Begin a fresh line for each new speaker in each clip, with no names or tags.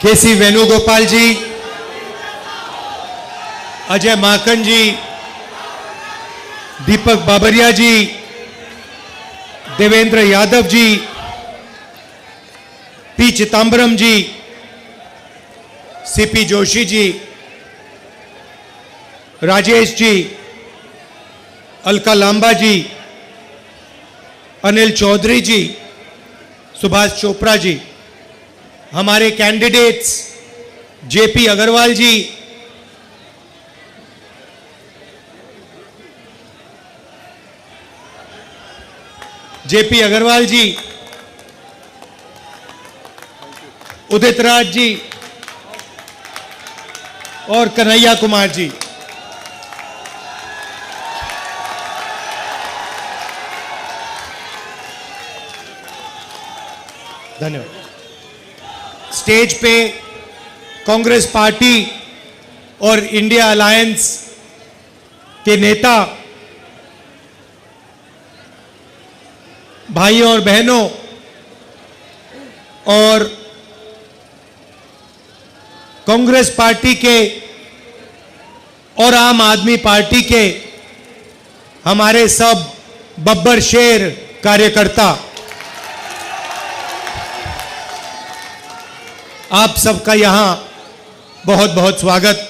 केसी वेणुगोपाल जी, अजय माकन जी, दीपक बाबरिया जी, Devendra Yadav ji, P Chidambaram जी, CP Joshi ji, Rajesh ji, Alka Lamba जी, अनिल चौधरी जी, सुभाष चोपड़ा जी, हमारे candidates JP Agarwal जी, उदित राज जी और कन्हैया कुमार जी। धन्यवाद। स्टेज पे कांग्रेस पार्टी और इंडिया अलायंस के नेता, भाइयों और बहनों और कांग्रेस पार्टी के और आम आदमी पार्टी के हमारे सब बब्बर शेर कार्यकर्ता, आप सबका यहां बहुत बहुत स्वागत।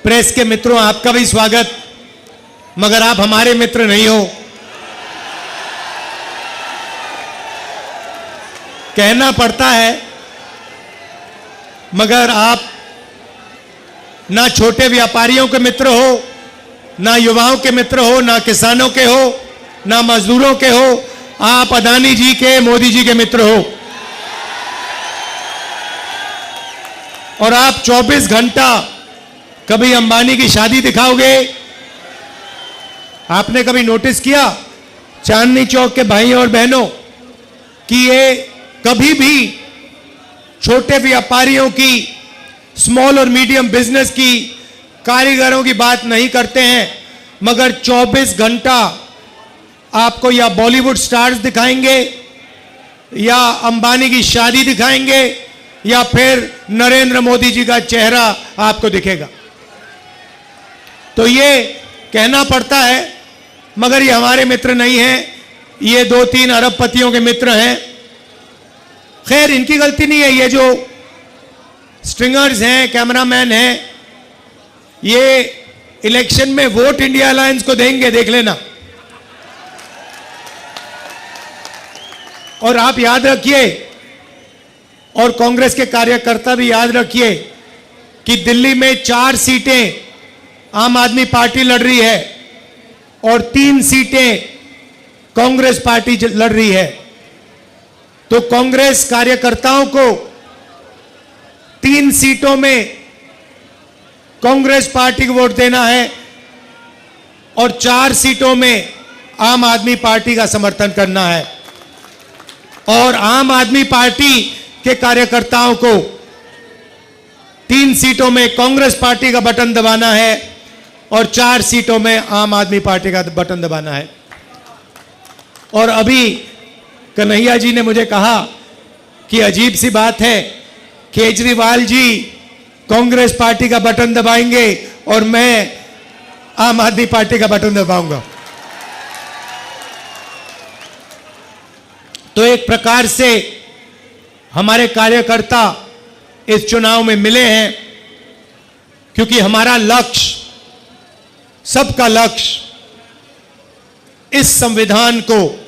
प्रेस के मित्रों, आपका भी स्वागत, मगर आप हमारे मित्र नहीं हो। कहना पड़ता है, मगर आप ना छोटे व्यापारियों के मित्र हो, ना युवाओं के मित्र हो, ना किसानों के हो, ना मजदूरों के हो। आप अदानी जी के, मोदी जी के मित्र हो। और आप 24 घंटा कभी अंबानी की शादी दिखाओगे? आपने कभी नोटिस किया चांदनी चौक के भाइयों और बहनों कि ये कभी भी छोटे व्यापारियों की, स्मॉल और मीडियम बिजनेस की, कारीगरों की बात नहीं करते हैं, मगर 24 घंटा आपको या बॉलीवुड स्टार्स दिखाएंगे, या अंबानी की शादी दिखाएंगे, या फिर नरेंद्र मोदी जी का चेहरा आपको दिखेगा। तो ये कहना पड़ता है, मगर ये हमारे मित्र नहीं हैं, ये 2-3 अरबपतियों के मित्र हैं। खैर, इनकी गलती नहीं है। ये जो स्ट्रिंगर्स हैं, कैमरामैन हैं, ये इलेक्शन में वोट इंडिया अलायंस को देंगे, देख लेना। और आप याद रखिए, और कांग्रेस के कार्यकर्ता भी याद रखिए, कि दिल्ली में 4 सीटें आम आदमी पार्टी लड़ रही है और 3 सीटें कांग्रेस पार्टी लड़ रही है। तो कांग्रेस कार्यकर्ताओं को 3 सीटों में कांग्रेस पार्टी को वोट देना है और 4 सीटों में आम आदमी पार्टी का समर्थन करना है। और आम आदमी पार्टी के कार्यकर्ताओं को 3 सीटों में कांग्रेस पार्टी का बटन दबाना है और 4 सीटों में आम आदमी पार्टी का बटन दबाना है। और अभी कन्हैया जी ने मुझे कहा कि अजीब सी बात है, केजरीवाल जी कांग्रेस पार्टी का बटन दबाएंगे और मैं आम आदमी पार्टी का बटन दबाऊंगा। तो एक प्रकार से हमारे कार्यकर्ता इस चुनाव में मिले हैं, क्योंकि हमारा लक्ष्य, सबका लक्ष्य इस संविधान को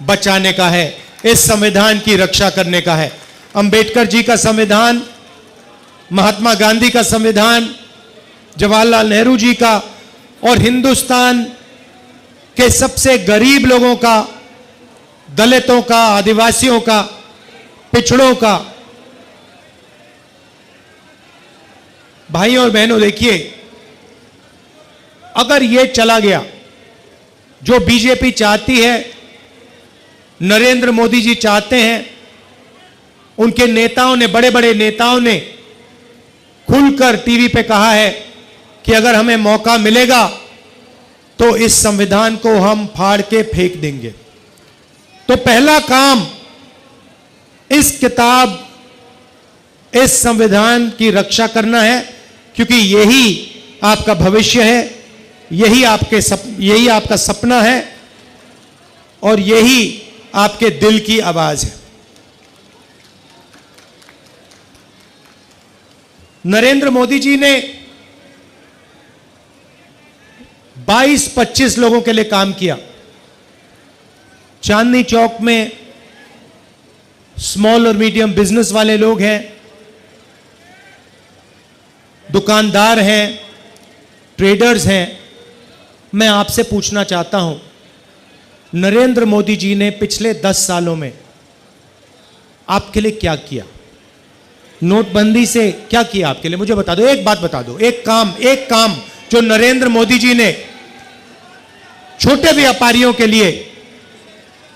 बचाने का है, इस संविधान की रक्षा करने का है। अंबेडकर जी का संविधान, महात्मा गांधी का संविधान, जवाहरलाल नेहरू जी का, और हिंदुस्तान के सबसे गरीब लोगों का, दलितों का, आदिवासियों का, पिछड़ों का। भाइयों और बहनों, देखिए, अगर यह चला गया जो बीजेपी चाहती है, नरेंद्र मोदी जी चाहते हैं, उनके नेताओं ने, बड़े बड़े नेताओं ने खुलकर टीवी पे कहा है कि अगर हमें मौका मिलेगा तो इस संविधान को हम फाड़ के फेंक देंगे। तो पहला काम इस किताब, इस संविधान की रक्षा करना है, क्योंकि यही आपका भविष्य है, यही आपका सपना है और यही आपके दिल की आवाज है। नरेंद्र मोदी जी ने 22-25 लोगों के लिए काम किया। चांदनी चौक में स्मॉल और मीडियम बिजनेस वाले लोग हैं, दुकानदार हैं, ट्रेडर्स हैं। मैं आपसे पूछना चाहता हूं, नरेंद्र मोदी जी ने पिछले 10 सालों में आपके लिए क्या किया? नोटबंदी से क्या किया आपके लिए? मुझे बता दो, एक बात बता दो, एक काम जो नरेंद्र मोदी जी ने छोटे व्यापारियों के लिए,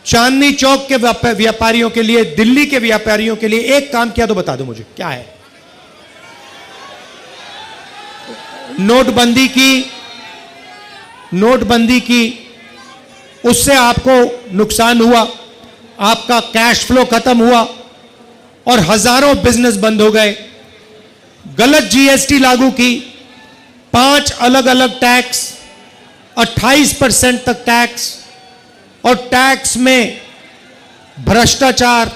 चांदनी चौक के व्यापारियों के लिए, दिल्ली के व्यापारियों के लिए एक काम किया तो बता दो मुझे, क्या है? नोटबंदी की, उससे आपको नुकसान हुआ, आपका कैश फ्लो खत्म हुआ और हजारों बिजनेस बंद हो गए। गलत जीएसटी लागू की, 5 अलग अलग टैक्स, 28% तक टैक्स, और टैक्स में भ्रष्टाचार,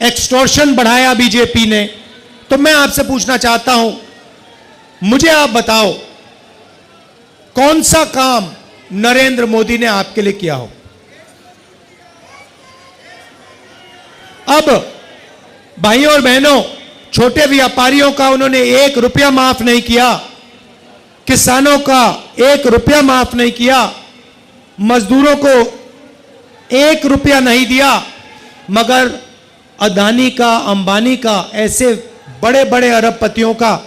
एक्सटॉर्शन बढ़ाया बीजेपी ने। तो मैं आपसे पूछना चाहता हूं, मुझे आप बताओ, कौन सा काम नरेंद्र मोदी ने आपके लिए किया हो? अब भाइयों और बहनों, छोटे व्यापारियों का उन्होंने 1 रुपया माफ नहीं किया, किसानों का 1 रुपया माफ नहीं किया, मजदूरों को 1 रुपया नहीं दिया, मगर अदानी का, अंबानी का, ऐसे बड़े बड़े अरबपतियों का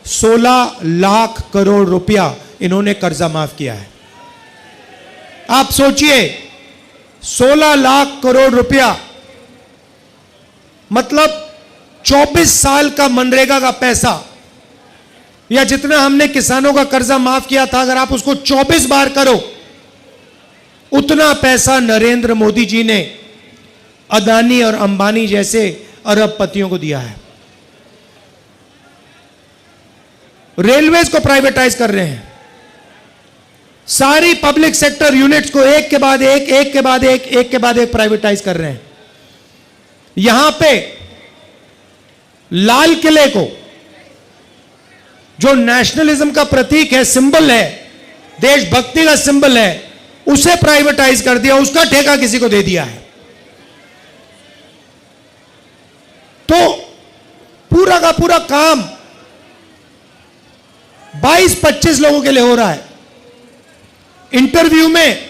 16 लाख करोड़ रुपया इन्होंने कर्जा माफ किया है। आप सोचिए, 16 लाख करोड़ रुपया, मतलब 24 साल का मनरेगा का पैसा, या जितना हमने किसानों का कर्जा माफ किया था, अगर आप उसको 24 बार करो, उतना पैसा नरेंद्र मोदी जी ने अदानी और अंबानी जैसे अरबपतियों को दिया है। रेलवेज को प्राइवेटाइज कर रहे हैं, सारी पब्लिक सेक्टर यूनिट्स को एक के बाद एक प्राइवेटाइज कर रहे हैं। यहां पे लाल किले को, जो नेशनलिज्म का प्रतीक है, सिंबल है, देशभक्ति का सिंबल है, उसे प्राइवेटाइज कर दिया, उसका ठेका किसी को दे दिया है। तो पूरा का पूरा काम 22-25 लोगों के लिए हो रहा है। इंटरव्यू में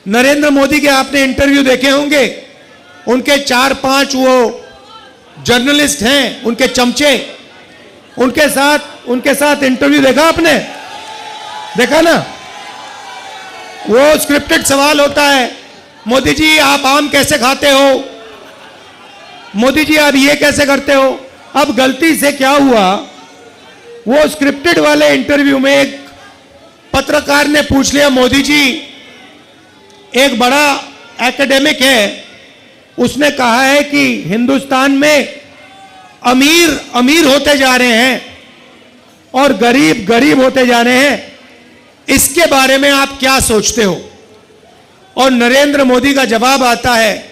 नरेंद्र मोदी के आपने इंटरव्यू देखे होंगे, उनके 4-5 वो जर्नलिस्ट हैं, उनके चमचे, उनके साथ इंटरव्यू देखा आपने? देखा ना? वो स्क्रिप्टेड सवाल होता है, मोदी जी आप आम कैसे खाते हो, मोदी जी आप ये कैसे करते हो। अब गलती से क्या हुआ, वो स्क्रिप्टेड वाले इंटरव्यू में एक पत्रकार ने पूछ लिया, मोदी जी एक बड़ा एकेडमिक है, उसने कहा है कि हिंदुस्तान में अमीर अमीर होते जा रहे हैं और गरीब गरीब होते जा रहे हैं, इसके बारे में आप क्या सोचते हो? और नरेंद्र मोदी का जवाब आता है,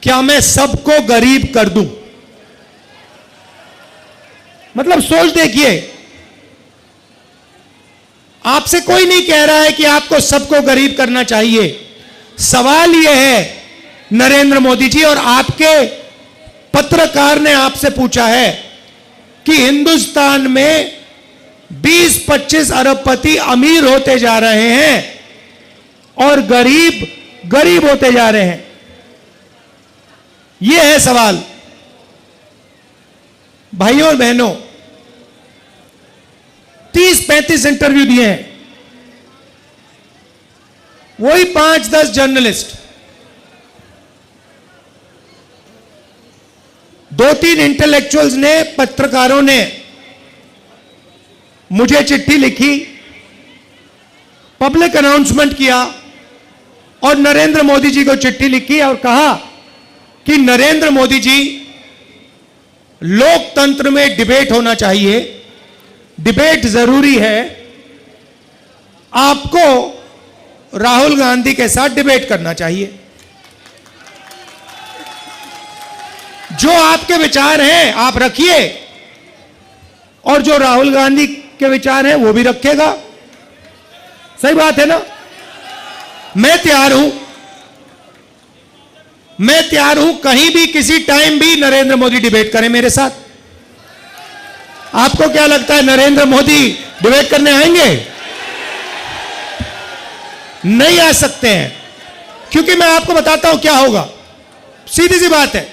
क्या मैं सबको गरीब कर दूं? मतलब सोच देखिए, आपसे कोई नहीं कह रहा है कि आपको सबको गरीब करना चाहिए। सवाल यह है नरेंद्र मोदी जी, और आपके पत्रकार ने आपसे पूछा है कि हिंदुस्तान में 20-25 अरबपति अमीर होते जा रहे हैं और गरीब गरीब होते जा रहे हैं। यह है सवाल। भाइयों और बहनों, 30-35 इंटरव्यू दिए हैं, वही 5-10 जर्नलिस्ट, 2-3 इंटेलेक्चुअल्स ने, पत्रकारों ने मुझे चिट्ठी लिखी, पब्लिक अनाउंसमेंट किया और नरेंद्र मोदी जी को चिट्ठी लिखी और कहा कि नरेंद्र मोदी जी, लोकतंत्र में डिबेट होना चाहिए, डिबेट जरूरी है, आपको राहुल गांधी के साथ डिबेट करना चाहिए। जो आपके विचार हैं आप रखिए, और जो राहुल गांधी के विचार हैं वो भी रखेगा। सही बात है ना? मैं तैयार हूं कहीं भी किसी टाइम भी नरेंद्र मोदी डिबेट करें मेरे साथ। आपको क्या लगता है नरेंद्र मोदी डिबेट करने आएंगे? नहीं आ सकते हैं, क्योंकि मैं आपको बताता हूं क्या होगा। सीधी सी बात है,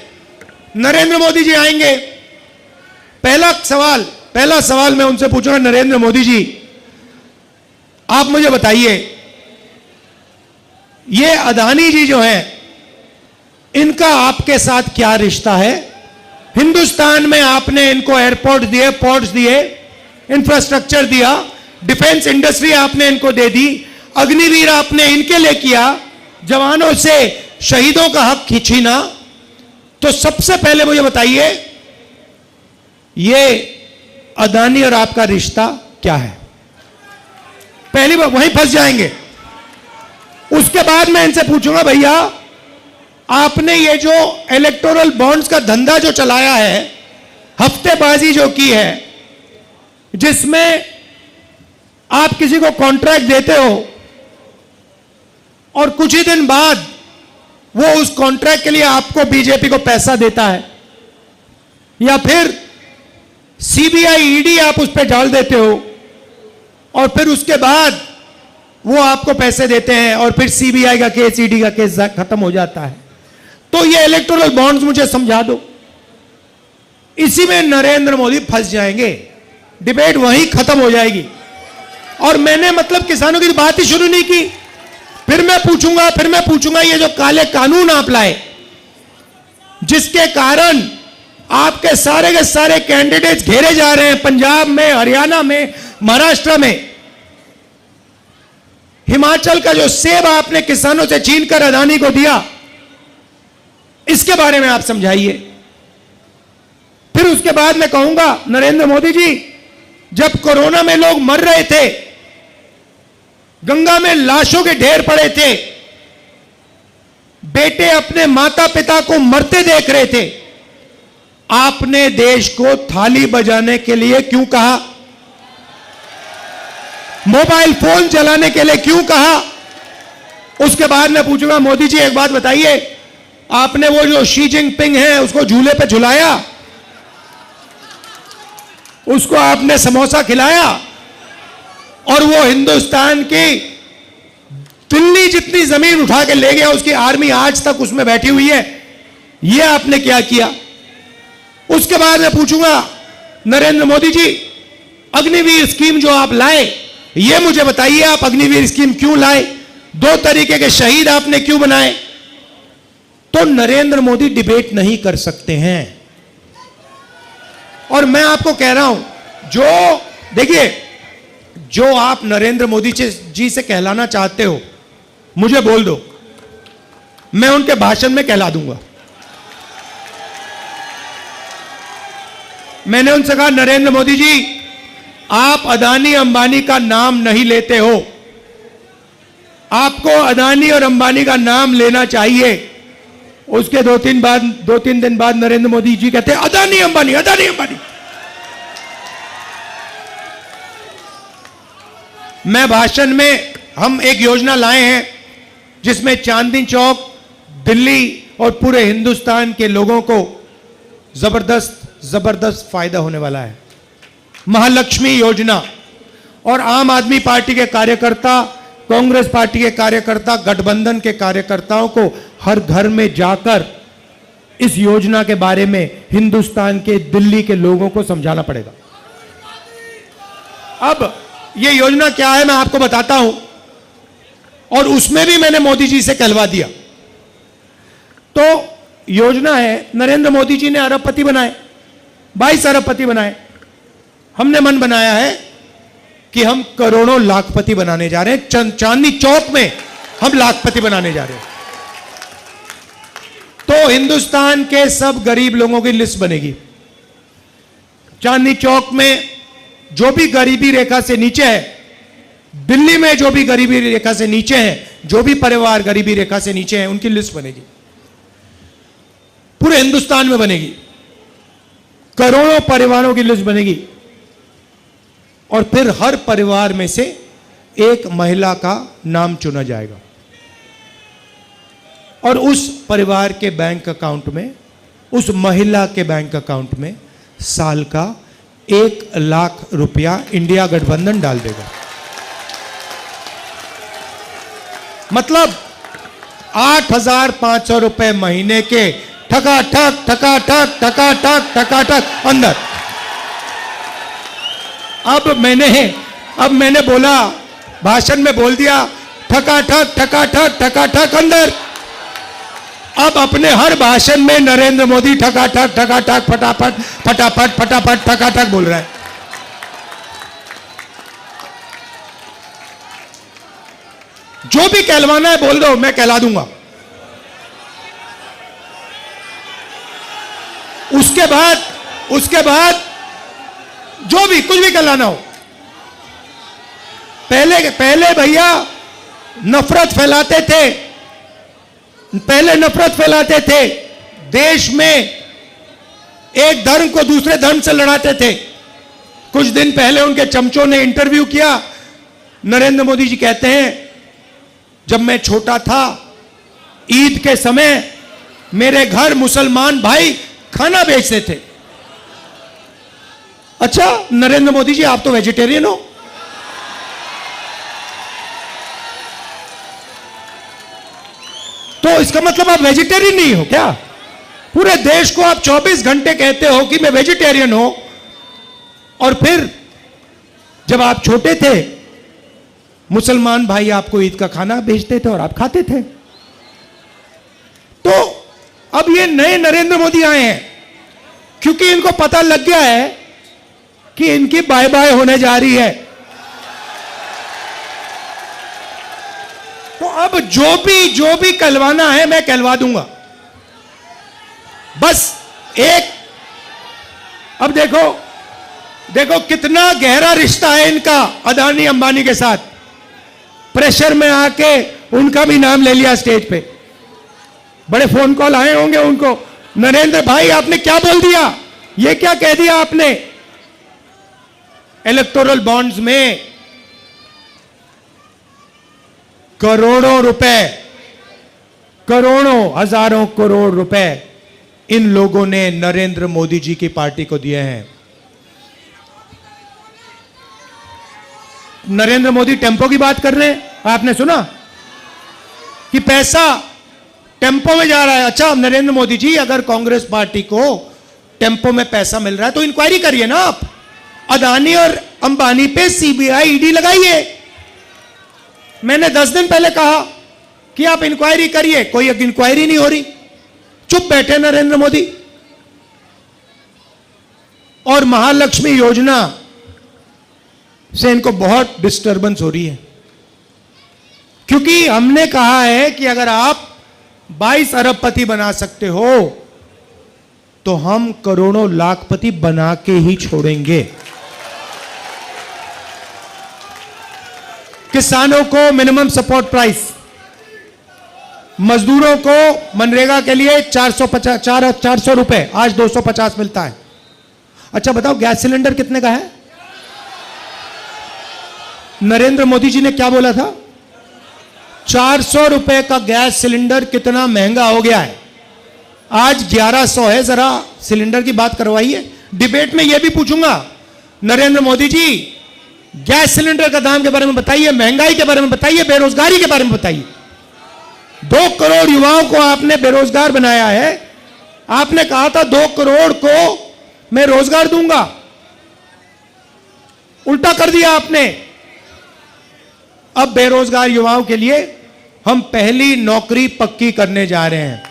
नरेंद्र मोदी जी आएंगे, पहला सवाल मैं उनसे पूछूंगा, नरेंद्र मोदी जी आप मुझे बताइए, ये अदानी जी जो हैं इनका आपके साथ क्या रिश्ता है? हिंदुस्तान में आपने इनको एयरपोर्ट दिए, पोर्ट्स दिए, इंफ्रास्ट्रक्चर दिया, डिफेंस इंडस्ट्री आपने इनको दे दी, अग्निवीर आपने इनके लिए किया, जवानों से शहीदों का हक खींचीना। तो सबसे पहले मुझे बताइए, ये अदानी और आपका रिश्ता क्या है? पहली बार वहीं फंस जाएंगे। उसके बाद मैं इनसे पूछूंगा, भैया आपने ये जो इलेक्टोरल बॉन्ड्स का धंधा जो चलाया है, हफ्तेबाजी जो की है, जिसमें आप किसी को कॉन्ट्रैक्ट देते हो और कुछ ही दिन बाद वो उस कॉन्ट्रैक्ट के लिए आपको बीजेपी को पैसा देता है, या फिर सीबीआई ईडी आप उस पर डाल देते हो और फिर उसके बाद वो आपको पैसे देते हैं और फिर सीबीआई का केस, ईडी का केस खत्म हो जाता है। तो ये इलेक्टोरल बॉन्ड्स मुझे समझा दो। इसी में नरेंद्र मोदी फंस जाएंगे, डिबेट वहीं खत्म हो जाएगी। और मैंने मतलब किसानों की बात ही शुरू नहीं की। फिर मैं पूछूंगा ये जो काले कानून आप लाए, जिसके कारण आपके सारे के सारे कैंडिडेट्स घेरे जा रहे हैं, पंजाब में, हरियाणा में, महाराष्ट्र में, हिमाचल का जो सेब आपने किसानों से छीनकर अदानी को दिया, इसके बारे में आप समझाइए। फिर उसके बाद मैं कहूंगा, नरेंद्र मोदी जी, जब कोरोना में लोग मर रहे थे, गंगा में लाशों के ढेर पड़े थे, बेटे अपने माता पिता को मरते देख रहे थे, आपने देश को थाली बजाने के लिए क्यों कहा? मोबाइल फोन चलाने के लिए क्यों कहा? उसके बाद मैं पूछूंगा, मोदी जी एक बात बताइए, आपने वो जो शी जिनपिंग है उसको झूले पे झुलाया, उसको आपने समोसा खिलाया, और वो हिंदुस्तान की दिल्ली जितनी जमीन उठा के ले गया, उसकी आर्मी आज तक उसमें बैठी हुई है, ये आपने क्या किया? उसके बाद मैं पूछूंगा, नरेंद्र मोदी जी, अग्निवीर स्कीम जो आप लाए, ये मुझे बताइए, आप अग्निवीर स्कीम क्यों लाए? 2 तरीके के शहीद आपने क्यों बनाए? तो नरेंद्र मोदी डिबेट नहीं कर सकते हैं। और मैं आपको कह रहा हूं, जो देखिए, जो आप नरेंद्र मोदी जी से कहलाना चाहते हो, मुझे बोल दो, मैं उनके भाषण में कहला दूंगा। मैंने उनसे कहा, नरेंद्र मोदी जी, आप अदानी अंबानी का नाम नहीं लेते हो, आपको अदानी और अंबानी का नाम लेना चाहिए। उसके 2-3 दिन बाद नरेंद्र मोदी जी कहते हैं, अदानी अंबानी, अदानी अंबानी। मैं भाषण में, हम एक योजना लाए हैं जिसमें चांदनी चौक, दिल्ली और पूरे हिंदुस्तान के लोगों को जबरदस्त फायदा होने वाला है। महालक्ष्मी योजना, और आम आदमी पार्टी के कार्यकर्ता, कांग्रेस पार्टी के कार्यकर्ता, गठबंधन के कार्यकर्ताओं को हर घर में जाकर इस योजना के बारे में हिंदुस्तान के, दिल्ली के लोगों को समझाना पड़ेगा। अब ये योजना क्या है मैं आपको बताता हूं, और उसमें भी मैंने मोदी जी से कहलवा दिया। तो योजना है, नरेंद्र मोदी जी ने अरबपति बनाए, 22 अरबपति बनाए। हमने मन बनाया है कि हम करोड़ों लाखपति बनाने जा रहे हैं। चांदनी चौक में हम लाखपति बनाने जा रहे हैं। तो तो हिंदुस्तान के सब गरीब लोगों की लिस्ट बनेगी। चांदनी चौक में जो भी गरीबी रेखा से नीचे है, दिल्ली में जो भी गरीबी रेखा से नीचे है, जो भी परिवार गरीबी रेखा से नीचे है, उनकी लिस्ट बनेगी। पूरे हिंदुस्तान में बनेगी, करोड़ों परिवारों की लिस्ट बनेगी। और फिर हर परिवार में से एक महिला का नाम चुना जाएगा और उस परिवार के बैंक अकाउंट में, उस महिला के बैंक अकाउंट में साल का 1 लाख रुपया इंडिया गठबंधन डाल देगा। मतलब 8,500 रुपए महीने के ठकाठक ठकाठक ठकाठक ठकाठक अंदर। अब मैंने बोला, भाषण में बोल दिया ठकाठक ठकाठक ठकाठक अंदर। अब अपने हर भाषण में नरेंद्र मोदी ठकाठक ठकाठक फटाफट फटाफट फटाफट ठकाठक बोल रहा है। जो भी कहलवाना है बोल दो, मैं कहला दूंगा। उसके बाद जो भी कुछ भी कहलाना हो, पहले भैया नफरत फैलाते थे, देश में एक धर्म को दूसरे धर्म से लड़ाते थे। कुछ दिन पहले उनके चमचों ने इंटरव्यू किया। नरेंद्र मोदी जी कहते हैं, जब मैं छोटा था, ईद के समय मेरे घर मुसलमान भाई खाना बेचते थे। अच्छा नरेंद्र मोदी जी, आप तो वेजिटेरियन हो। तो इसका मतलब आप वेजिटेरियन नहीं हो क्या? पूरे देश को आप 24 घंटे कहते हो कि मैं वेजिटेरियन हूं, और फिर जब आप छोटे थे, मुसलमान भाई आपको ईद का खाना भेजते थे और आप खाते थे। तो अब ये नए नरेंद्र मोदी आए हैं, क्योंकि इनको पता लग गया है कि इनकी बाय बाय होने जा रही है। तो अब जो भी कहलवाना है मैं कहलवा दूंगा। बस एक, अब देखो कितना गहरा रिश्ता है इनका अदानी अंबानी के साथ। प्रेशर में आके उनका भी नाम ले लिया स्टेज पे। बड़े फोन कॉल आए होंगे उनको, नरेंद्र भाई आपने क्या बोल दिया, ये क्या कह दिया आपने। इलेक्टोरल बॉन्ड्स में करोड़ों रुपए, करोड़ों हजारों करोड़ रुपए इन लोगों ने नरेंद्र मोदी जी की पार्टी को दिए हैं। नरेंद्र मोदी टेम्पो की बात कर रहे हैं, आपने सुना कि पैसा टेम्पो में जा रहा है। अच्छा नरेंद्र मोदी जी, अगर कांग्रेस पार्टी को टेम्पो में पैसा मिल रहा है तो इंक्वायरी करिए ना आप। अदानी और अंबानी पे सीबीआई ईडी लगाइए। मैंने 10 दिन पहले कहा कि आप इंक्वायरी करिए, कोई इंक्वायरी नहीं हो रही, चुप बैठे नरेंद्र मोदी। और महालक्ष्मी योजना से इनको बहुत डिस्टर्बेंस हो रही है, क्योंकि हमने कहा है कि अगर आप 22 अरबपति बना सकते हो तो हम करोड़ों लाखपति बना के ही छोड़ेंगे। किसानों को मिनिमम सपोर्ट प्राइस, मजदूरों को मनरेगा के लिए 400 रुपए, आज 250 मिलता है। अच्छा बताओ गैस सिलेंडर कितने का है? नरेंद्र मोदी जी ने क्या बोला था? 400 रुपए का गैस सिलेंडर कितना महंगा हो गया है, आज 1100 है। जरा सिलेंडर की बात करवाइए। डिबेट में यह भी पूछूंगा, नरेंद्र मोदी जी गैस सिलेंडर का दाम के बारे में बताइए, महंगाई के बारे में बताइए, बेरोजगारी के बारे में बताइए। 2 करोड़ युवाओं को आपने बेरोजगार बनाया है। आपने कहा था 2 करोड़ को मैं रोजगार दूंगा, उल्टा कर दिया आपने। अब बेरोजगार युवाओं के लिए हम पहली नौकरी पक्की करने जा रहे हैं।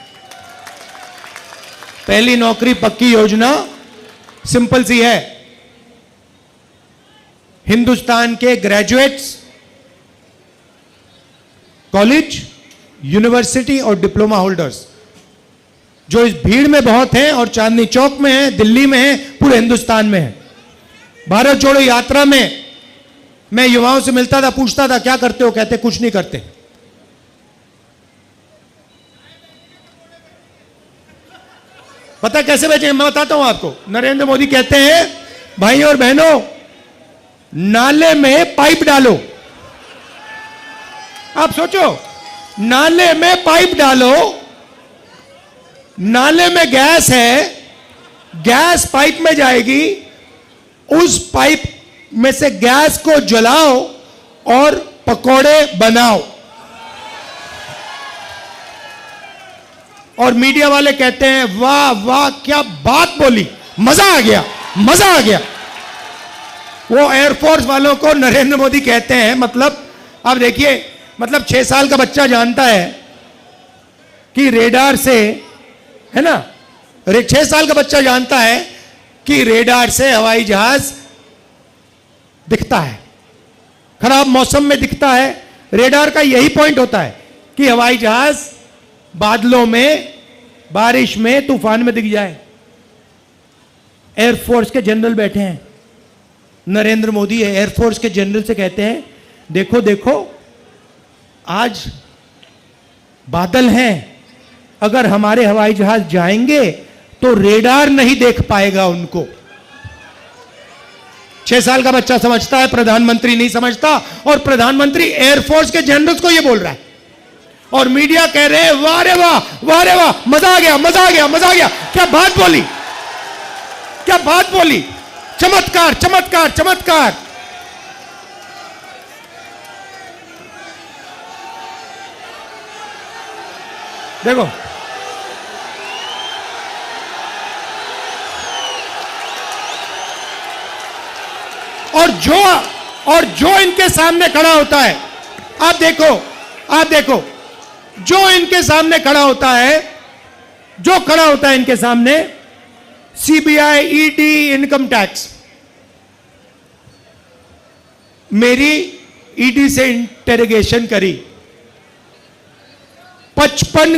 पहली नौकरी पक्की योजना सिंपल सी है। हिंदुस्तान के ग्रेजुएट्स, कॉलेज, यूनिवर्सिटी और डिप्लोमा होल्डर्स जो इस भीड़ में बहुत हैं और चांदनी चौक में है, दिल्ली में है, पूरे हिंदुस्तान में है। भारत जोड़ो यात्रा में मैं युवाओं से मिलता था, पूछता था क्या करते हो, कहते कुछ नहीं करते। पता कैसे बचे, मैं बताता हूं आपको। नरेंद्र मोदी कहते हैं भाइयों और बहनों, नाले में पाइप डालो। आप सोचो, नाले में पाइप डालो, नाले में गैस है, गैस पाइप में जाएगी, उस पाइप में से गैस को जलाओ और पकोड़े बनाओ। और मीडिया वाले कहते हैं वाह वाह क्या बात बोली, मजा आ गया, मजा आ गया। वो एयरफोर्स वालों को नरेंद्र मोदी कहते हैं, मतलब आप देखिए, मतलब 6 साल का बच्चा जानता है कि रेडार से, है ना, 6 साल का बच्चा जानता है कि रेडार से हवाई जहाज दिखता है, खराब मौसम में दिखता है। रेडार का यही पॉइंट होता है कि हवाई जहाज बादलों में, बारिश में, तूफान में दिख जाए। एयरफोर्स के जनरल बैठे हैं, नरेंद्र मोदी एयरफोर्स के जनरल से कहते हैं देखो देखो आज बादल हैं, अगर हमारे हवाई जहाज जाएंगे तो रेडार नहीं देख पाएगा उनको। 6 साल का बच्चा समझता है, प्रधानमंत्री नहीं समझता, और प्रधानमंत्री एयरफोर्स के जनरल्स को यह बोल रहा है। और मीडिया कह रहे हैं वाह रे वाह, वाह रे वाह, मजा आ गया, मजा आ गया, मजा आ गया। क्या बात बोली, क्या बात बोली, चमत्कार चमत्कार चमत्कार। देखो और जो इनके सामने खड़ा होता है, आप देखो जो इनके सामने खड़ा होता है, जो खड़ा होता है इनके सामने, सीबीआई, ईडी, इनकम टैक्स। मेरी ईडी से इंटेरोगेशन करी 55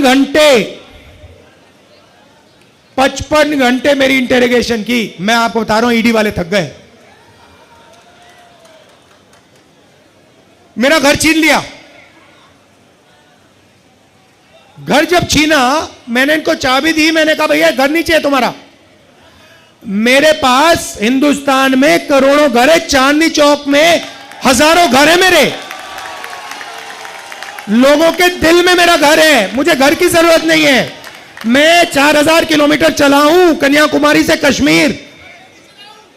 घंटे मेरी इंटेरोगेशन की। मैं आपको बता रहा हूं, ईडी वाले थक गए। मेरा घर छीन लिया। घर जब छीना, मैंने इनको चाबी दी, मैंने कहा भैया घर नहीं चाहिए तुम्हारा। मेरे पास हिंदुस्तान में करोड़ों घर है, चांदनी चौक में हजारों घर है मेरे। लोगों के दिल में मेरा घर है, मुझे घर की जरूरत नहीं है। मैं 4000 किलोमीटर चला हूं कन्याकुमारी से कश्मीर,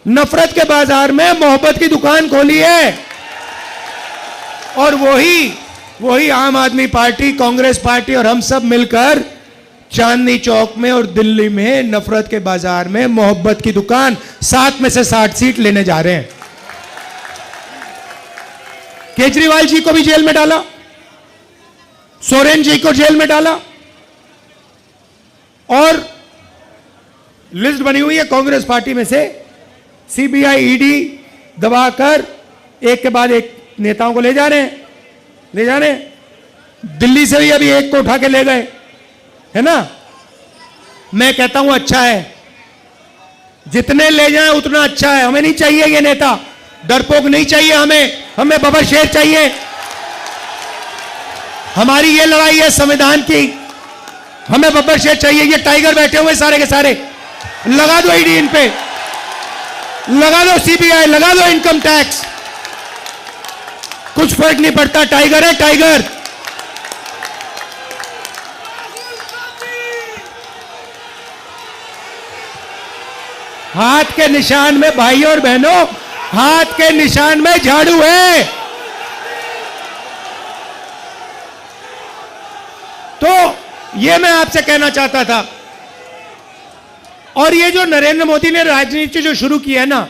नफरत के बाजार में मोहब्बत की दुकान खोली है। और वही आम आदमी पार्टी, कांग्रेस पार्टी और हम सब मिलकर चांदनी चौक में और दिल्ली में नफरत के बाजार में मोहब्बत की दुकान 7 में से 60 सीट लेने जा रहे हैं। केजरीवाल जी को भी जेल में डाला, सोरेन जी को जेल में डाला, और लिस्ट बनी हुई है कांग्रेस पार्टी में से, सीबीआई, ईडी दबाकर एक के बाद एक नेताओं को ले जा रहे हैं। दिल्ली से भी अभी एक को उठा के ले गए, है ना। मैं कहता हूं अच्छा है, जितने ले जाएं उतना अच्छा है। हमें नहीं चाहिए ये नेता, डरपोक नहीं चाहिए हमें बबर शेर चाहिए। हमारी ये लड़ाई है संविधान की, हमें बब्बर शेर चाहिए। ये टाइगर बैठे हुए सारे के सारे, लगा दो ईडी इन पे, लगा दो सीबीआई, लगा दो इनकम टैक्स, कुछ फर्क नहीं पड़ता। टाइगर है टाइगर। हाथ के निशान में भाइयों और बहनों, हाथ के निशान में झाड़ू है। तो ये मैं आपसे कहना चाहता था। और ये जो नरेंद्र मोदी ने राजनीति जो शुरू की है ना,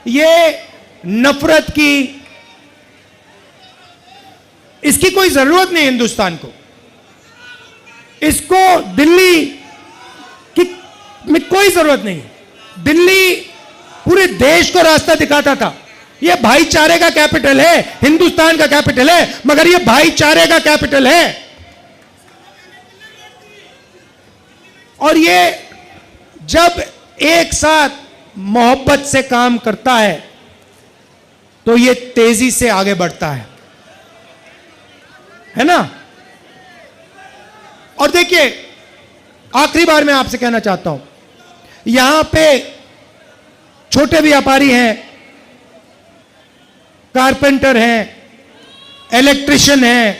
ये नफरत की, इसकी कोई जरूरत नहीं हिंदुस्तान को। इसको दिल्ली की में कोई जरूरत नहीं। दिल्ली पूरे देश को रास्ता दिखाता था। यह भाईचारे का कैपिटल है, हिंदुस्तान का कैपिटल है, मगर यह भाईचारे का कैपिटल है। और ये जब एक साथ मोहब्बत से काम करता है तो ये तेजी से आगे बढ़ता है ना। और देखिए, आखिरी बार मैं आपसे कहना चाहता हूं, यहां पे छोटे व्यापारी हैं, कारपेंटर हैं, इलेक्ट्रिशियन हैं,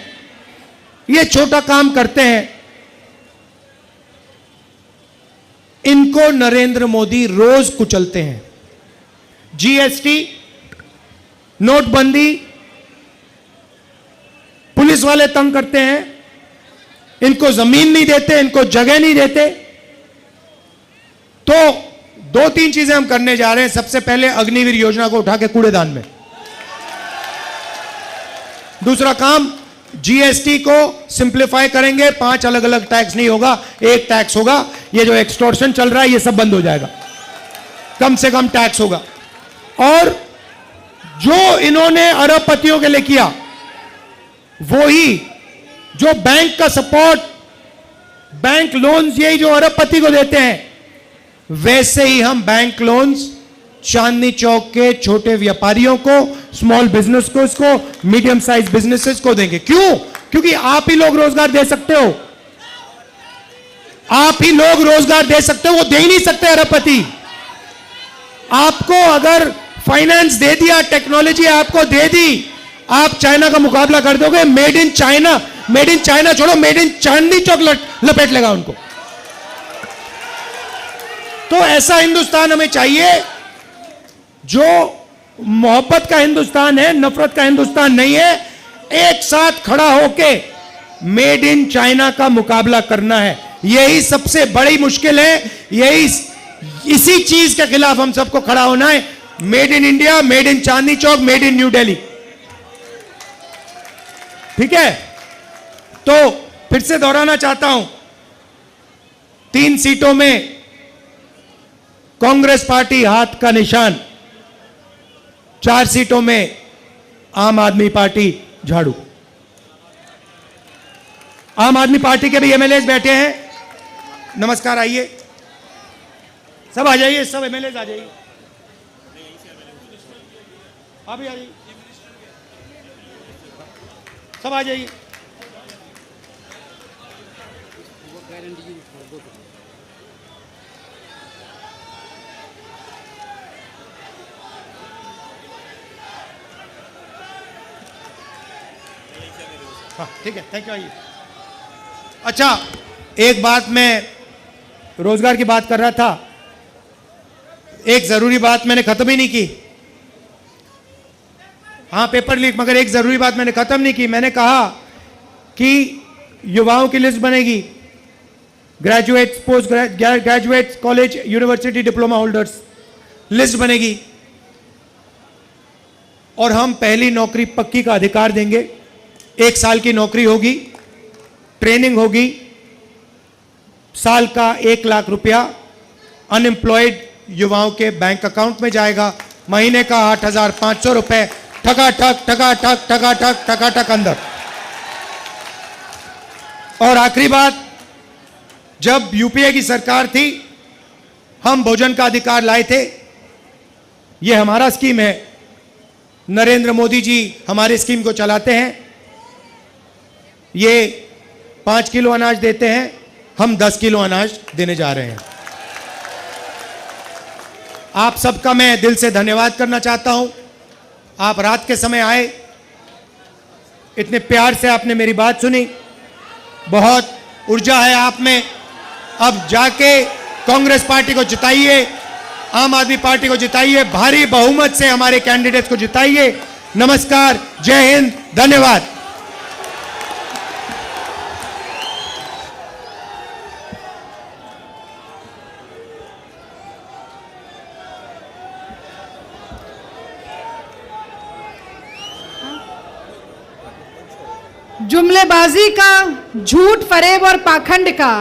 ये छोटा काम करते हैं, इनको नरेंद्र मोदी रोज कुचलते हैं। जीएसटी, नोटबंदी, पुलिस वाले तंग करते हैं, इनको जमीन नहीं देते, इनको जगह नहीं देते। तो दो तीन चीजें हम करने जा रहे हैं। सबसे पहले अग्निवीर योजना को उठा के कूड़ेदान में। दूसरा काम, जीएसटी को सिंप्लीफाई करेंगे, 5 अलग अलग टैक्स नहीं होगा, एक टैक्स होगा। ये जो एक्सटॉर्शन चल रहा है ये सब बंद हो जाएगा, कम से कम टैक्स होगा। और जो इन्होंने अरबपतियों के लिए किया, वो ही जो बैंक का सपोर्ट, बैंक लोन्स, यही जो अरबपति को देते हैं, वैसे ही हम बैंक लोन्स चांदनी चौक के छोटे व्यापारियों को, स्मॉल बिजनेस को, इसको मीडियम साइज बिजनेसेस को देंगे। क्यों? क्योंकि आप ही लोग रोजगार दे सकते हो, आप ही लोग रोजगार दे सकते हो, वो दे ही नहीं सकते अरबपति। आपको अगर फाइनेंस दे दिया, टेक्नोलॉजी आपको दे दी, आप चाइना का मुकाबला कर दोगे। Made in China, made in China छोड़ो, मेड इन चांदनी चौक लपेट लेगा उनको। तो ऐसा हिंदुस्तान हमें चाहिए जो मोहब्बत का हिंदुस्तान है, नफरत का हिंदुस्तान नहीं है। एक साथ खड़ा होके मेड इन चाइना का मुकाबला करना है, यही सबसे बड़ी मुश्किल है। यही, इसी चीज के खिलाफ हम सबको खड़ा होना है। Made in India, made in Chandni Chowk, made in new Delhi. ठीक है? तो फिर से दोहराना चाहता हूं, 3 सीटों में कांग्रेस पार्टी हाथ का निशान, 4 सीटों में आम आदमी पार्टी झाड़ू। आम आदमी पार्टी के भी एमएलए बैठे हैं। नमस्कार, आइए, सब आ जाइए, सब एमएलए आ जाइए, आप भी आ जाइए, सब आ जाइए। ठीक है, थैंक यू, आइए। अच्छा, एक बात, मैं रोजगार की बात कर रहा था, एक जरूरी बात मैंने खत्म ही नहीं की। हाँ, पेपर लीक, मगर एक जरूरी बात मैंने खत्म नहीं की। मैंने कहा कि युवाओं की लिस्ट बनेगी, graduates, post graduates, college, university diploma holders, list बनेगी। और हम पहली नौकरी पक्की का अधिकार देंगे। 1 साल की नौकरी होगी, ट्रेनिंग होगी, साल का 1 लाख रुपया अनएम्प्लॉयड युवाओं के बैंक अकाउंट में जाएगा, महीने का 8,500 रुपए, ठकाठक ठकाठक ठकाठक ठकाठक अंदर। और आखिरी बात, जब यूपीए की सरकार थी, हम भोजन का अधिकार लाए थे। यह हमारा स्कीम है, नरेंद्र मोदी जी हमारे स्कीम को चलाते हैं। ये 5 किलो अनाज देते हैं, हम 10 किलो अनाज देने जा रहे हैं। आप सबका मैं दिल से धन्यवाद करना चाहता हूं। आप रात के समय आए, इतने प्यार से आपने मेरी बात सुनी, बहुत ऊर्जा है आप में। अब जाके कांग्रेस पार्टी को जिताइए, आम आदमी पार्टी को जिताइए, भारी बहुमत से हमारे कैंडिडेट्स को जिताइए। नमस्कार, जय हिंद, धन्यवाद।
जुमलेबाजी का, झूठ, फरेब और पाखंड का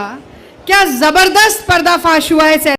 क्या जबरदस्त पर्दाफाश हुआ है।